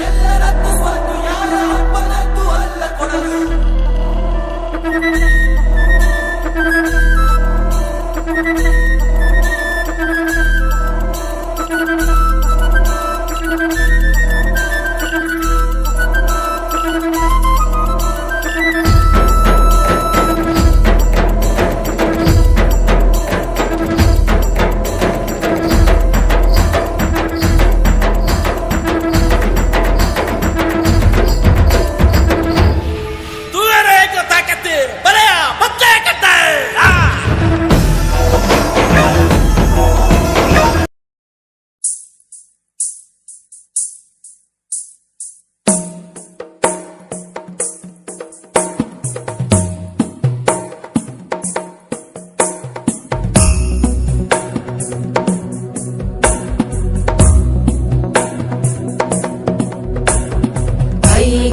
ಎಲ್ಲರದ್ದು ಒಂದು ಯಾರ ಅಪ್ಪನದ್ದು ಅಲ್ಲ ಕೊಡಲು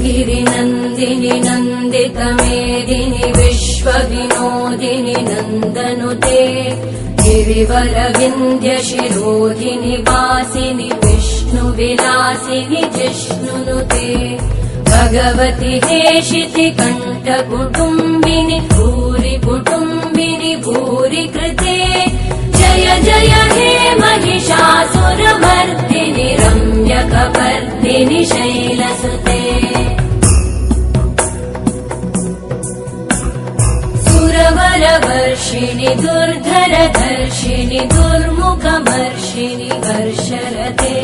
गिरिनन्दिनि नन्दितमेदिनि विश्वविनोदिनि नन्दनुते गिरिवरविन्द्यशिरोधिनि वासिनि विष्णुविलासिनि जिष्णुनुते भगवति हेशिति कण्ठकुटुम्बिनि भूरि कुटुम्बिनि भूरि कृते जय जय हे महिषासुरमर्दिनि रम्यकपर्दिनि शैलसुते सुरवरवर्षिणि दुर्धरधर्षिणि दुर्मुखमर्षिणि हर्षरते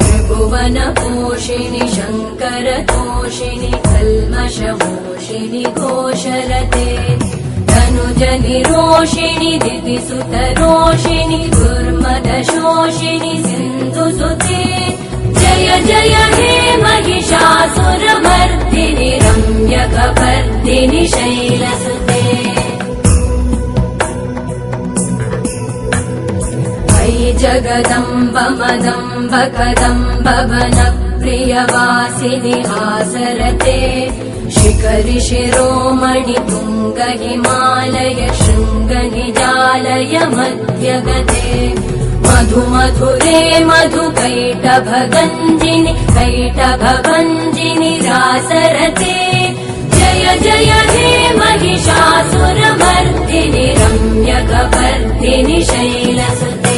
त्रिभुवनपोषिणि शङ्करतोषिणि कल्मषमोषिणि घोषरते धनुजनिरोषिणि दितिसुतरोषिणि दुर्मदशोषिणि सिन्धुसुते जय जय हे महिषासुरमर्दिनि रम्यकपर्दिनि शैलसुते अयि जगदम्ब मदम्ब कदम्ब वनप्रियवासिनि हासरते शिखरि शिरोमणि तुङ्ग हिमालय शृङ्ग निजालय मध्यगते मधु मधुरे मधुकैटभगञ्जिनि कैटभभञ्जिनि रासरते जय जय हे महिषासुरमर्दिनि रम्यकपर्दिनि शैलसुते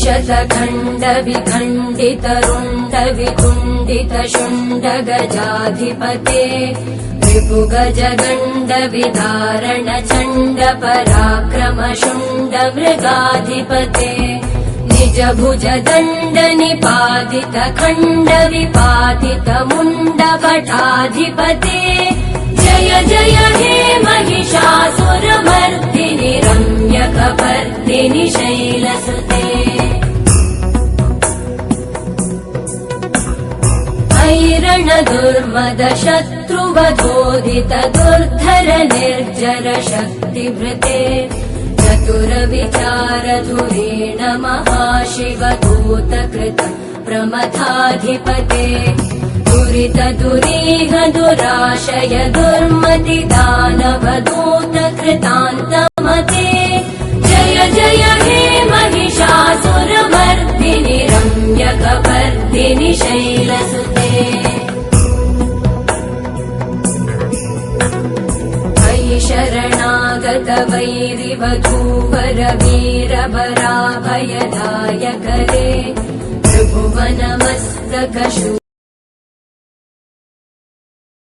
शतखण्ड विखण्डित रुण्ड विकुण्डित शुण्ड गजाधिपते रिपुगज गण्ड विदारण चण्ड पराक्रम शुण्ड मृगाधिपते निज भुज दण्ड निपातित खण्ड विपातित मुण्ड भटाधिपते जय जय हे महिषासुरमर्दिनि रम्यकपर्दिनि शैलसुते ऐरण दुर्मद शत्रुवधोदित दुर्धर निर्जर शक्तिभृते चतुर विचार धुरेण महाशिव दूतकृत प्रमथाधिपते दुरित दुरीह दुराशय दुर्मति दानव दूत कृतान्तमते जय जय हे महिषासुरमर्दिनि रम्यकपर्दिनि शैलसुते अयि शरणागत वैरिवधूवर वीरवराभयदायकरे त्रिभुवनमस्तकशू